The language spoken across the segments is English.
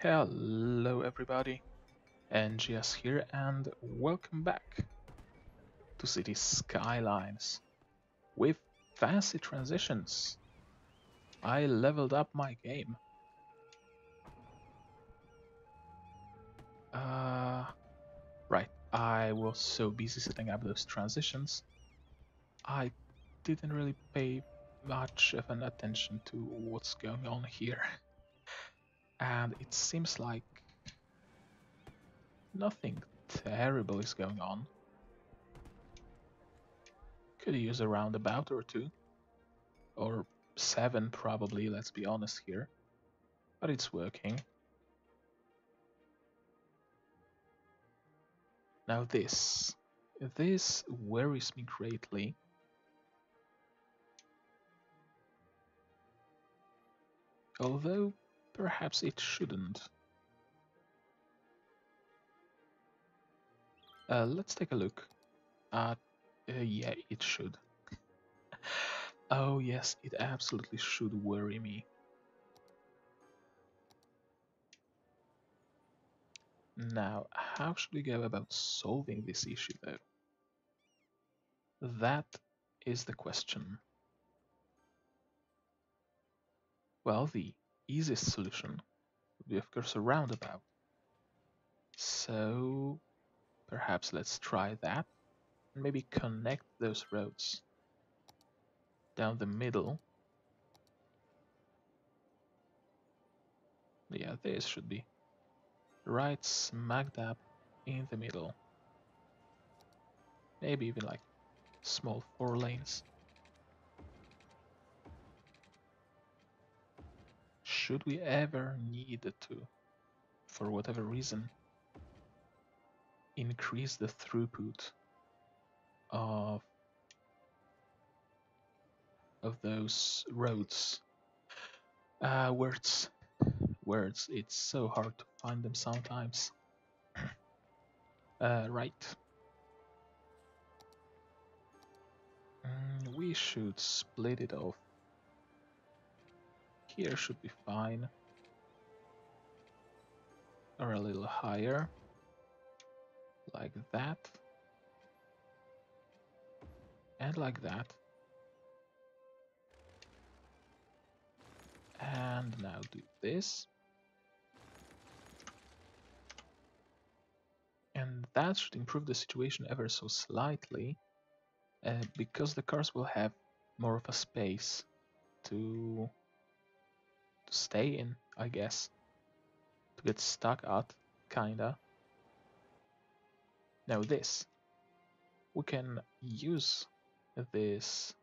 Hello everybody, NGS here and welcome back to City Skylines with fancy transitions. I leveled up my game. Uh, right, I was so busy setting up those transitions, I didn't really pay much of an attention to what's going on here. And it seems like nothing terrible is going on. Could use a roundabout or two. Or 7 probably, let's be honest here. But it's working. Now this worries me greatly. Although perhaps it shouldn't. Let's take a look at... yeah, it should. Oh yes, it absolutely should worry me. Now, how should we go about solving this issue though? That is the question. Well, the easiest solution would be of course a roundabout. So perhaps let's try that and maybe connect those roads down the middle. Yeah, this should be right smack dab in the middle. Maybe even like small 4 lanes. Should we ever need to, for whatever reason, increase the throughput of those roads? Words, it's so hard to find them sometimes. Right. We should split it off. Here should be fine. Or a little higher. Like that. And like that. And now do this. And that should improve the situation ever so slightly, because the cars will have more of a space to stay in, I guess. To get stuck at, kinda. Now this. We can use this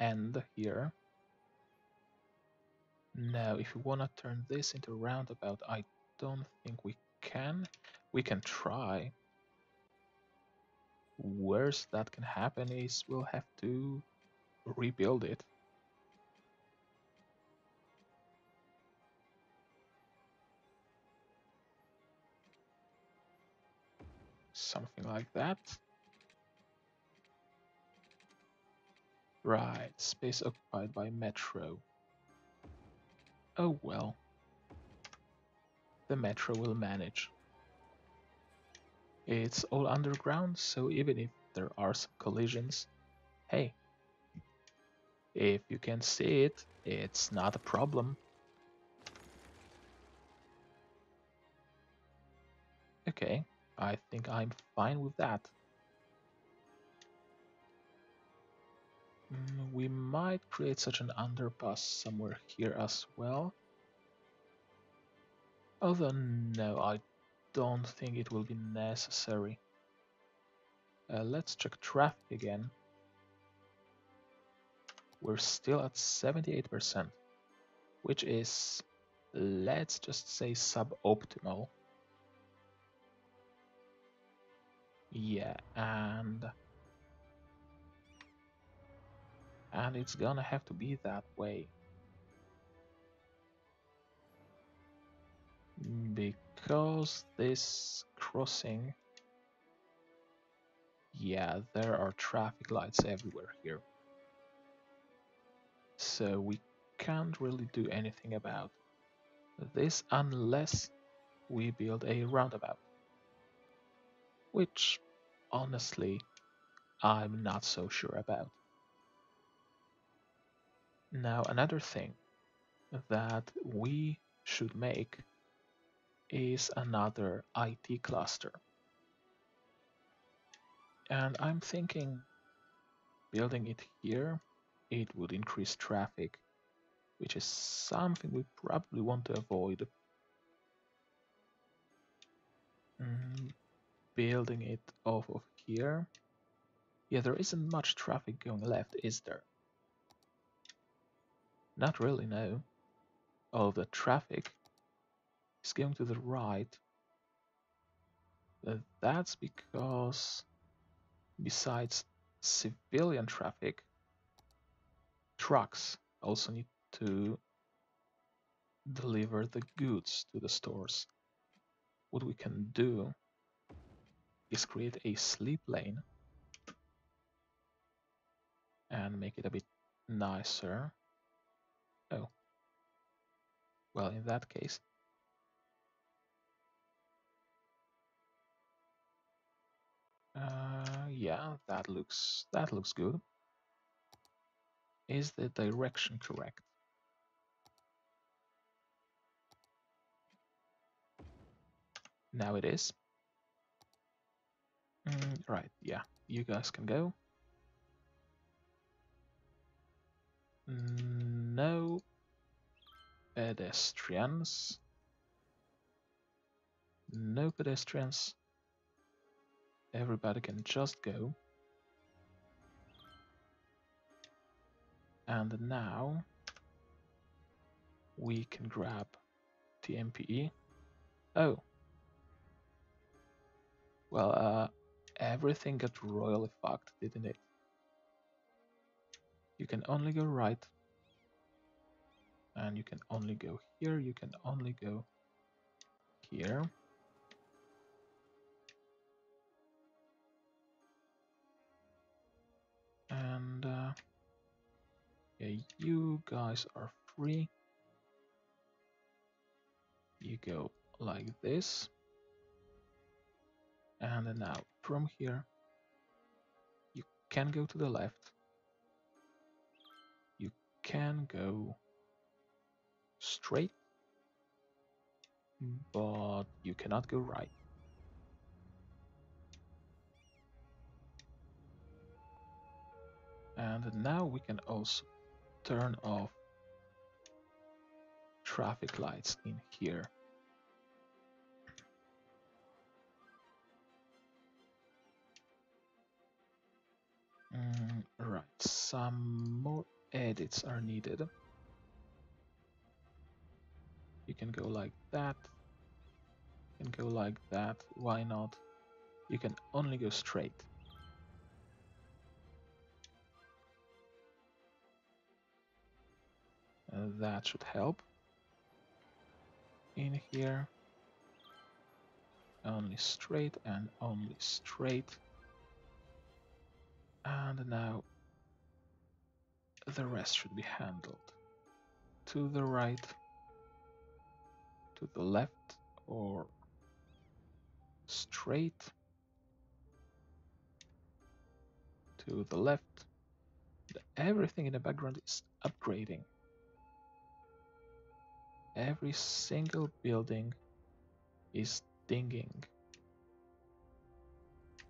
end here. Now, if we want to turn this into a roundabout, I don't think we can. We can try. Worst that can happen is we'll have to rebuild it. Something like that. Right, space occupied by metro. Oh well. The metro will manage. It's all underground, so even if there are some collisions, hey, if you can see it, it's not a problem. Okay, I think I'm fine with that. We might create such an underpass somewhere here as well. Although no, I don't think it will be necessary. Let's check traffic again. We're still at 78%, which is, let's just say, suboptimal. Yeah, and it's gonna have to be that way. Because this crossing, yeah, there are traffic lights everywhere here. So we can't really do anything about. This unless we build a roundabout, which honestly I'm not so sure about. Now another thing that we should make is another IT cluster. And I'm thinking building it here, it would increase traffic, which is something we probably want to avoid. Building it off of here. Yeah, there isn't much traffic going left, is there? Not really, no. All the traffic is going to the right. That's because besides civilian traffic, trucks also need to deliver the goods to the stores. What we can do is create a sleep lane and make it a bit nicer. Oh, well, in that case, yeah, that looks good. Is the direction correct? Now it is. Right, yeah, you guys can go. No pedestrians. No pedestrians. Everybody can just go. And now we can grab the MPE. Oh. Well, everything got royally fucked, didn't it? You can only go right. And you can only go here. You can only go here. And yeah, you guys are free. You go like this. And now from here, you can go to the left. You can go straight, but you cannot go right. And now we can also turn off traffic lights in here. Right, some more edits are needed. You can go like that. You can go like that. Why not? You can only go straight. That should help. In here, only straight and only straight. And now the rest should be handled. To the right, to the left, or straight, to the left. Everything in the background is upgrading. Every single building is dinging.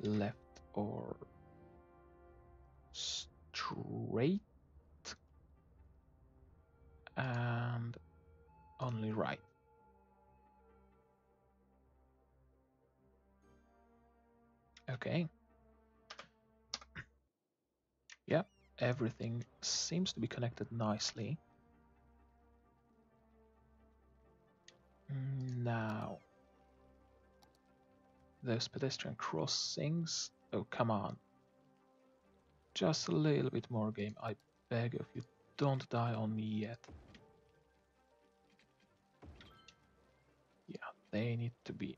Left or straight, and only right. Okay. Yep, everything seems to be connected nicely. Now, those pedestrian crossings. Oh, come on. Just a little bit more game, I beg of you. Don't die on me yet. Yeah, they need to be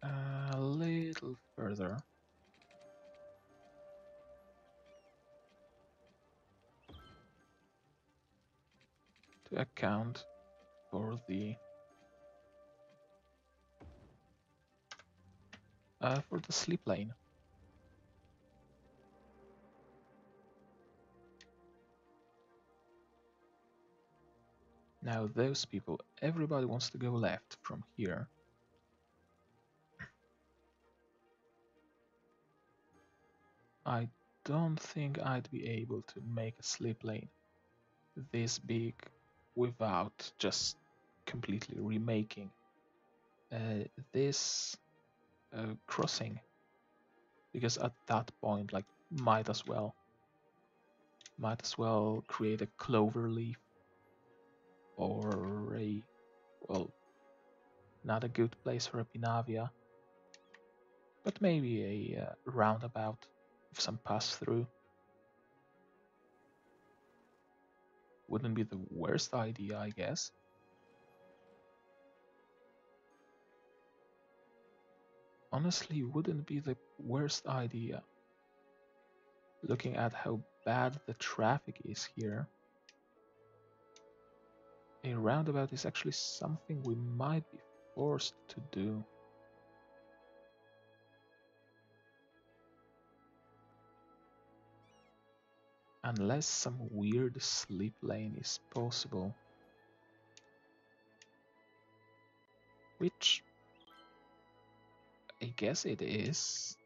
a little further. To account for the for the sleep lane. Now those people, everybody wants to go left from here. I don't think I'd be able to make a sleep lane this big without just completely remaking this crossing, because at that point, like, might as well create a clover leaf or a, well, not a good place for a Pinavia, but maybe a roundabout with some pass through. Wouldn't be the worst idea, I guess. Honestly, wouldn't be the worst idea. Looking at how bad the traffic is here, a roundabout is actually something we might be forced to do. Unless some weird sleep lane is possible. Which I guess it is.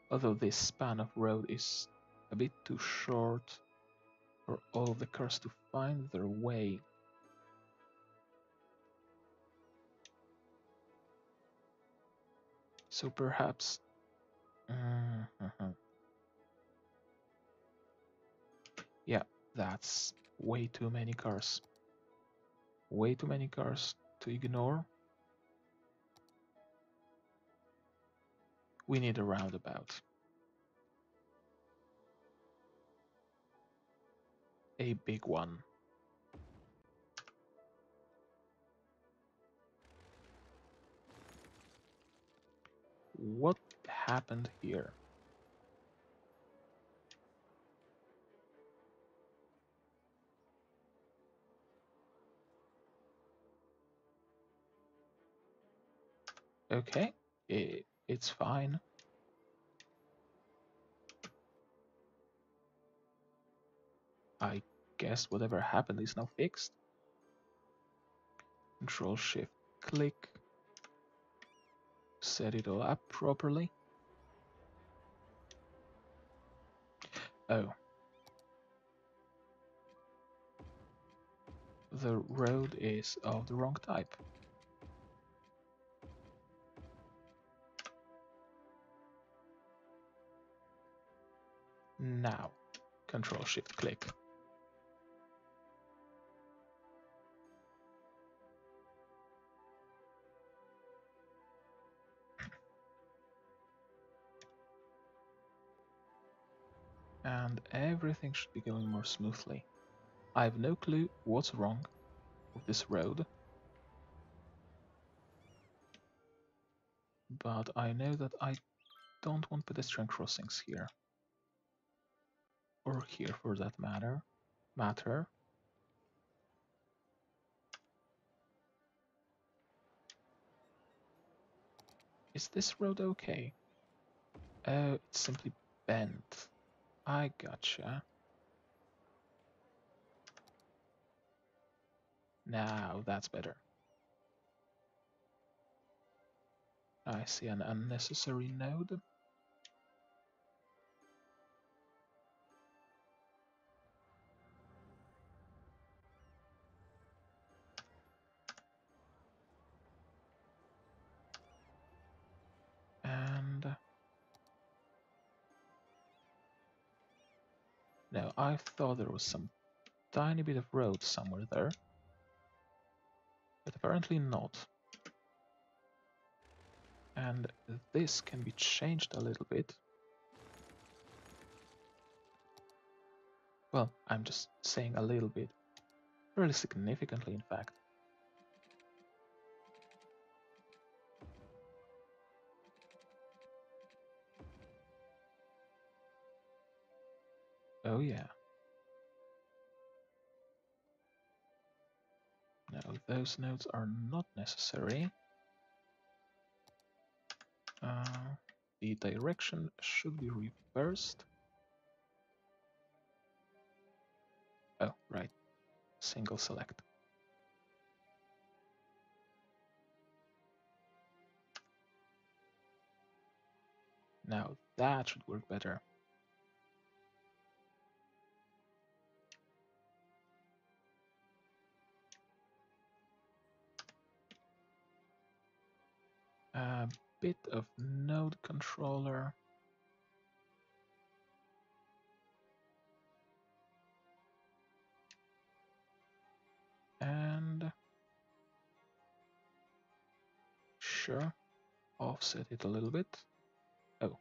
Although this span of road is a bit too short for all of the cars to find their way. So perhaps... Yeah, that's way too many cars. Way too many cars to ignore. We need a roundabout. A big one. What happened here? Okay, it's fine. I guess whatever happened is now fixed. Control Shift click. Set it all up properly. Oh. The road is of the wrong type. Now, Control Shift click. And everything should be going more smoothly. I have no clue what's wrong with this road, but I know that I don't want pedestrian crossings here. Or here for that matter. Is this road okay? Oh, it's simply bent. I gotcha. Now that's better. I see an unnecessary node. And no, I thought there was some tiny bit of road somewhere there, but apparently not. And this can be changed a little bit. Well, I'm just saying a little bit. Fairly significantly, in fact. Oh yeah. No, those nodes are not necessary. The direction should be reversed. Oh, right. Single select. Now that should work better. A bit of node controller. And sure, offset it a little bit. Oh,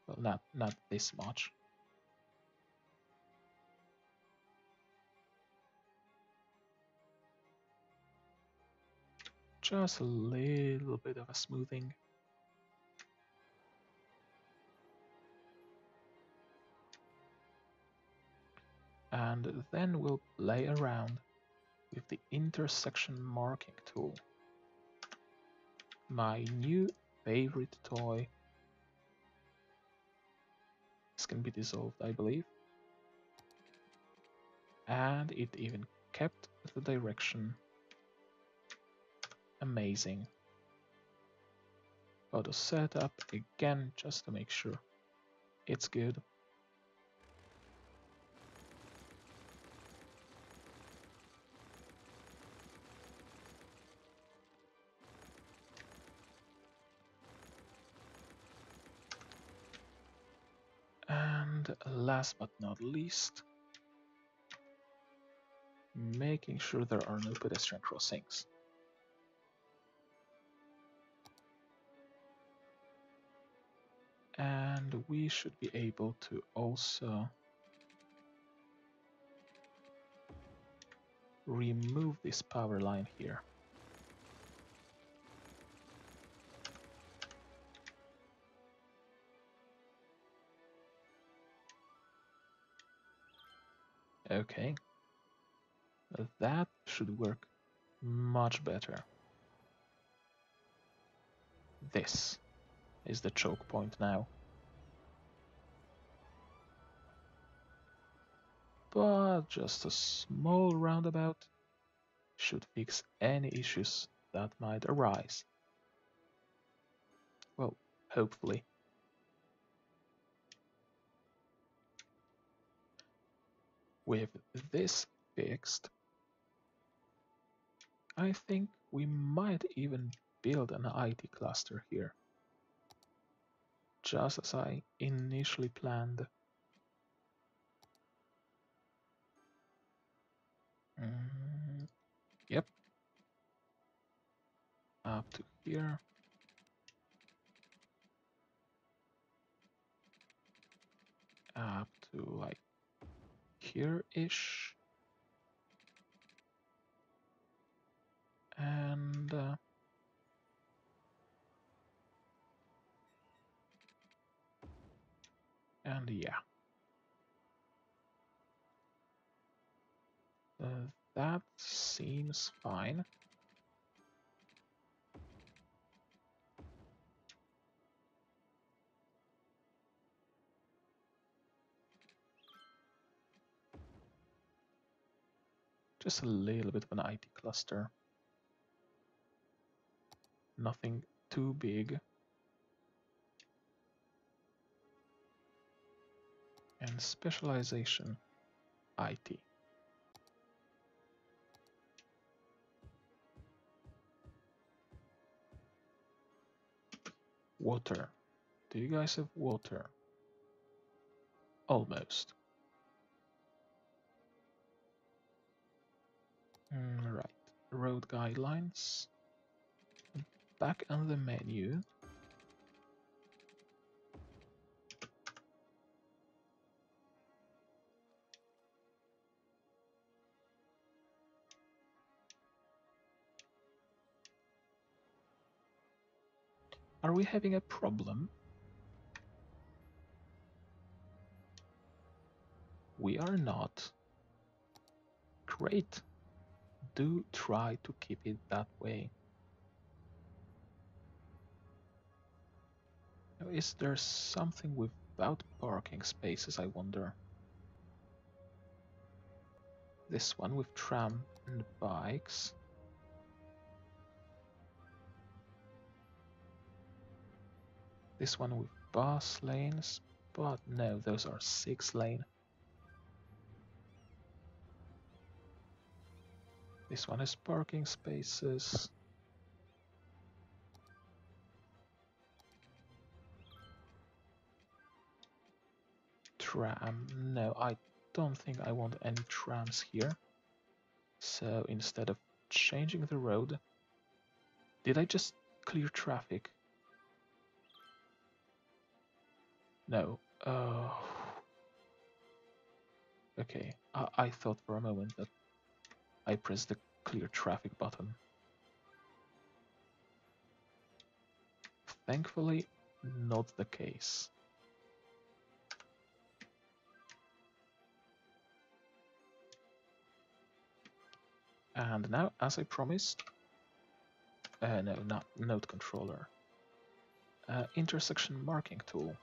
well, not this much. Just a little bit of a smoothing. And then we'll play around with the intersection marking tool. My new favorite toy. This can be dissolved, I believe. And it even kept the direction. Amazing. Auto setup again just to make sure it's good. And last but not least, making sure there are no pedestrian crossings. And we should be able to also remove this power line here. Okay, that should work much better. This is the choke point now. But just a small roundabout should fix any issues that might arise. Well, hopefully. With this fixed, I think we might even build an IT cluster here. Just as I initially planned. Yep. Up to here. Up to like here-ish. And yeah. That seems fine. Just a little bit of an IT cluster. Nothing too big. And specialization IT. Water. Do you guys have water? Almost. Right. Road guidelines. Back on the menu. Are we having a problem? We are not. Great. Do try to keep it that way. Now, is there something without parking spaces, I wonder? This one with tram and bikes. This one with bus lanes, but no, those are 6-lane. This one has parking spaces. Tram, no, I don't think I want any trams here. So instead of changing the road, did I just clear traffic? No. Okay, I thought for a moment that I pressed the clear traffic button. Thankfully, not the case. And now, as I promised, no, not node controller. Intersection marking tool.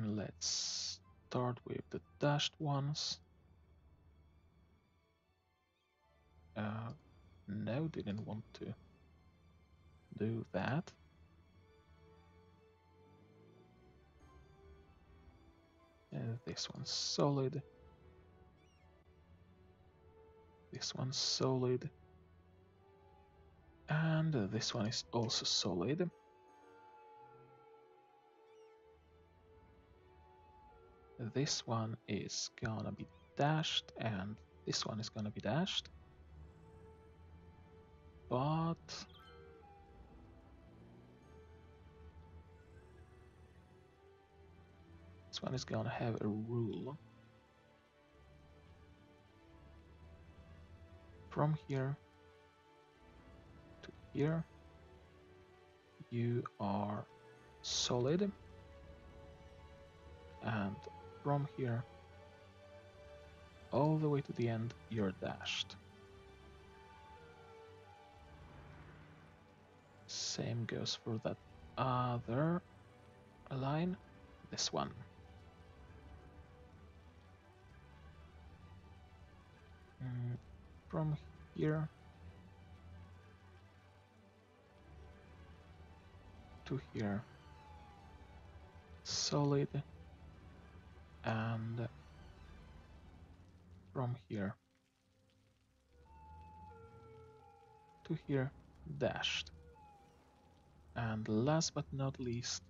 Let's start with the dashed ones. No, didn't want to do that. This one's solid. This one's solid. And this one is also solid. This one is gonna be dashed, and this one is gonna be dashed. But this one is gonna have a rule. From here to here, you are solid, and from here all the way to the end, you're dashed. Same goes for that other line, this one. From here to here, solid, and from here to here, dashed. And last but not least,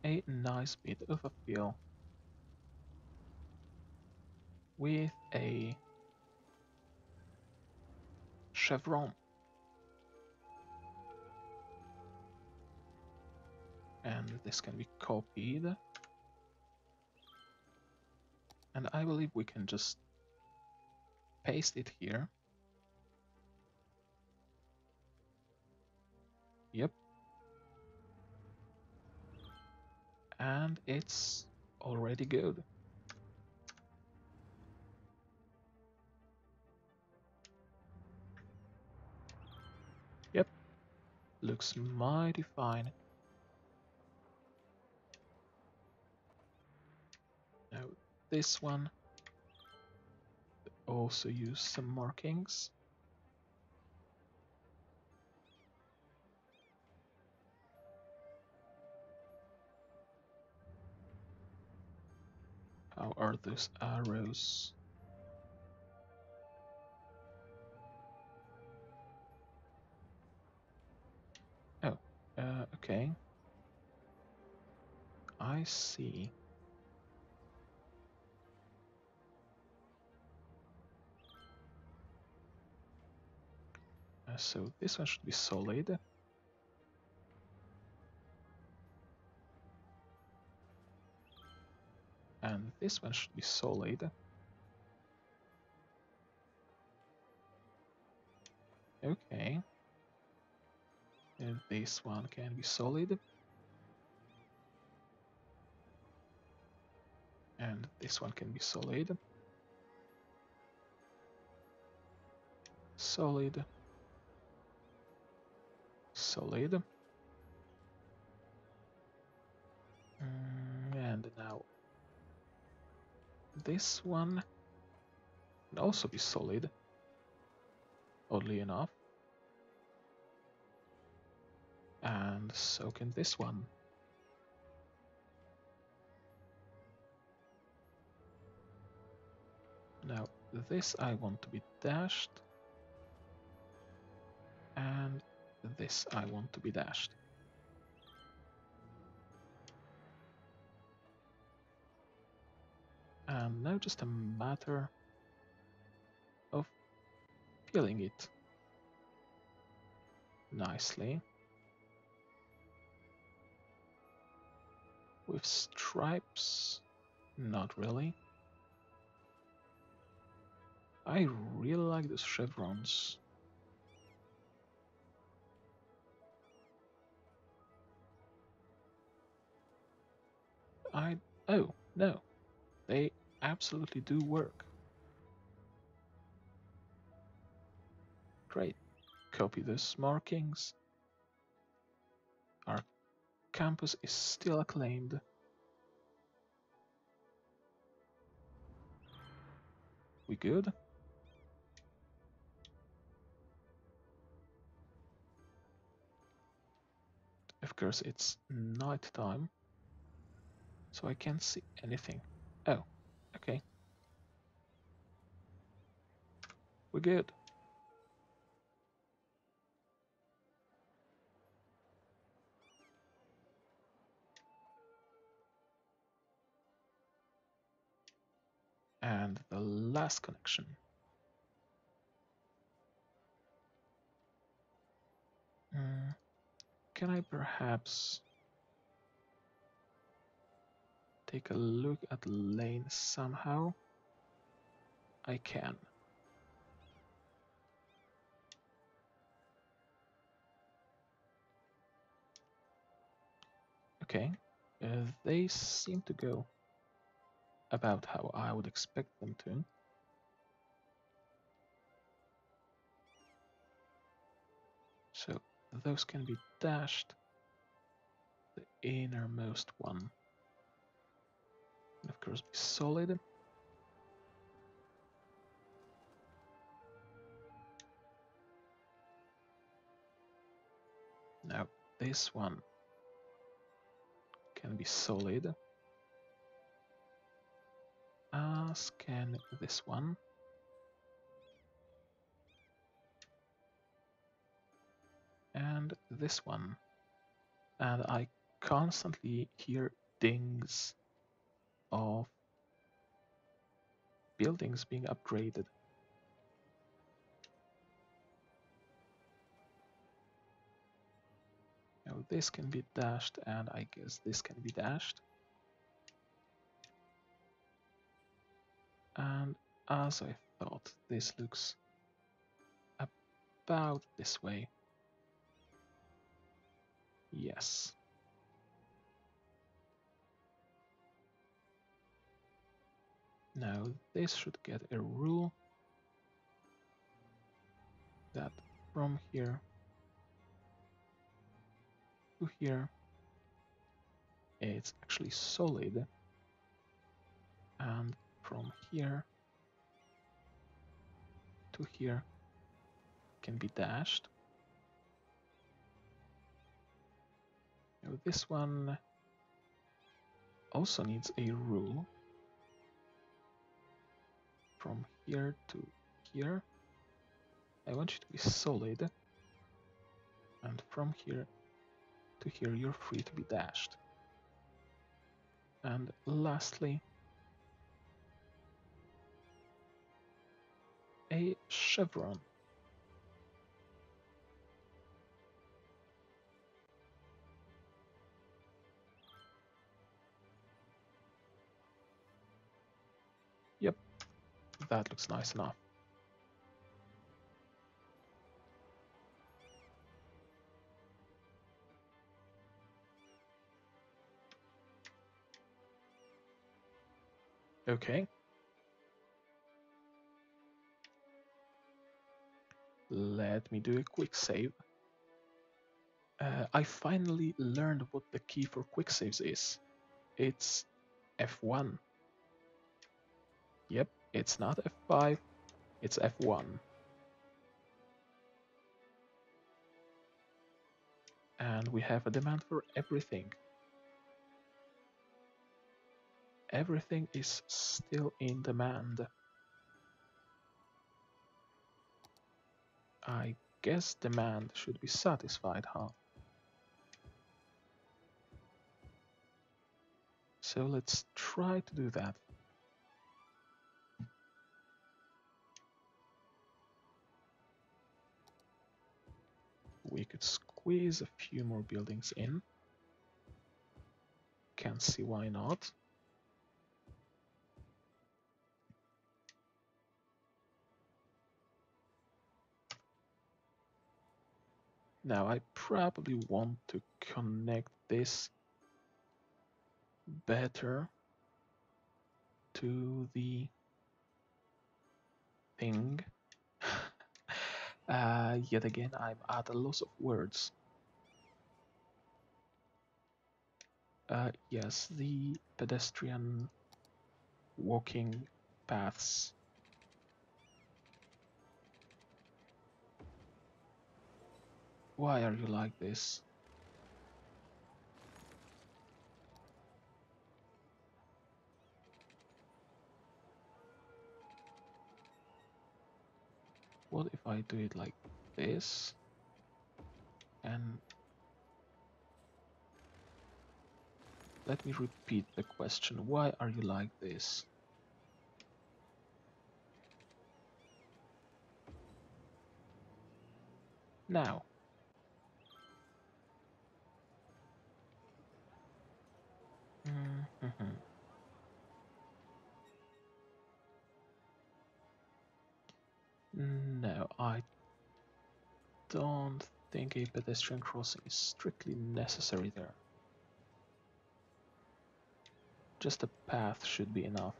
a nice bit of a fill with a chevron. And this can be copied. And I believe we can just paste it here. Yep. And it's already good. Yep. Looks mighty fine. Now this one also use some markings. How are those arrows? Oh, okay. I see. So this one should be solid. And this one should be solid. Okay. And this one can be solid. And this one can be solid. solid, solid. And now this one can also be solid, oddly enough. And so can this one. Now this I want to be dashed, and this I want to be dashed. And now just a matter of filling it nicely with stripes. Not really. I really like those chevrons. Oh, no. They absolutely do work. Great. Copy those markings. Our campus is still acclaimed. We good? Of course, it's night time, so I can't see anything. Oh, okay. We're good. And the last connection. Can I perhaps take a look at lane somehow? I can. Okay. They seem to go about how I would expect them to. So those can be dashed. The innermost one. And of course be solid. Now this one can be solid, as can this one. And this one. And I constantly hear dings of buildings being upgraded. Now this can be dashed, and I guess this can be dashed. And as I thought, this looks about this way. Yes. Now this should get a rule that from here to here it's actually solid, and from here to here can be dashed. Now this one also needs a rule from here to here. I want you to be solid, and from here to here you're free to be dashed. And lastly, a chevron. Yep, that looks nice enough. Okay. Let me do a quick save. I finally learned what the key for quick saves is. It's F1. Yep, it's not F5, it's F1. And we have a demand for everything. Everything is still in demand. I guess demand should be satisfied, huh? So let's try to do that. We could squeeze a few more buildings in. Can't see why not. Now I probably want to connect this better to the thing. Yet again, I'm at a loss of words. Yes, the pedestrian walking paths. Why are you like this? What if I do it like this? And let me repeat the question. Why are you like this? Now. No, I don't think a pedestrian crossing is strictly necessary there. Just a path should be enough.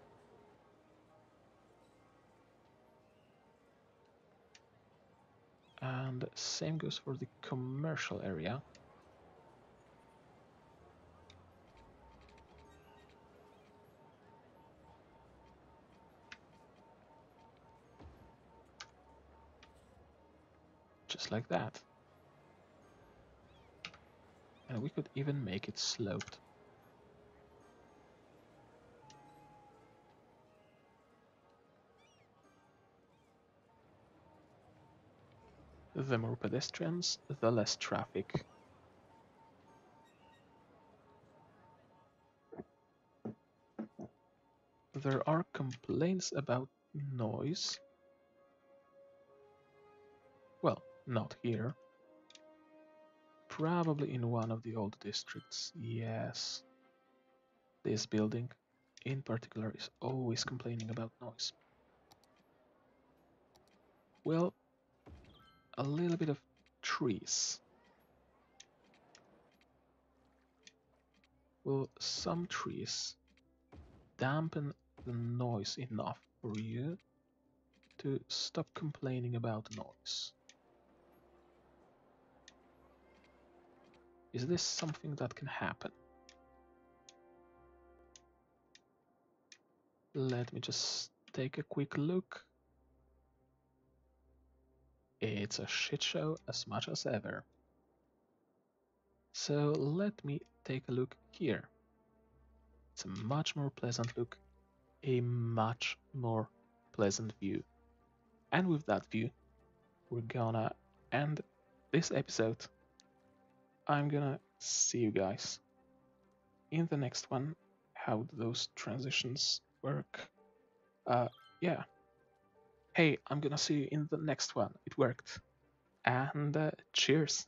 And same goes for the commercial area. Just like that. And we could even make it sloped. The more pedestrians, the less traffic. There are complaints about noise. Well, not here. Probably in one of the old districts, yes. This building, in particular, is always complaining about noise. Well, a little bit of trees. Will some trees dampen the noise enough for you to stop complaining about noise? Is this something that can happen? Let me just take a quick look. It's a shit show as much as ever. So let me take a look here. It's a much more pleasant look, a much more pleasant view. And with that view, we're gonna end this episode. I'm gonna see you guys in the next one. How do those transitions work? Yeah. Hey, I'm gonna see you in the next one. It worked. And cheers.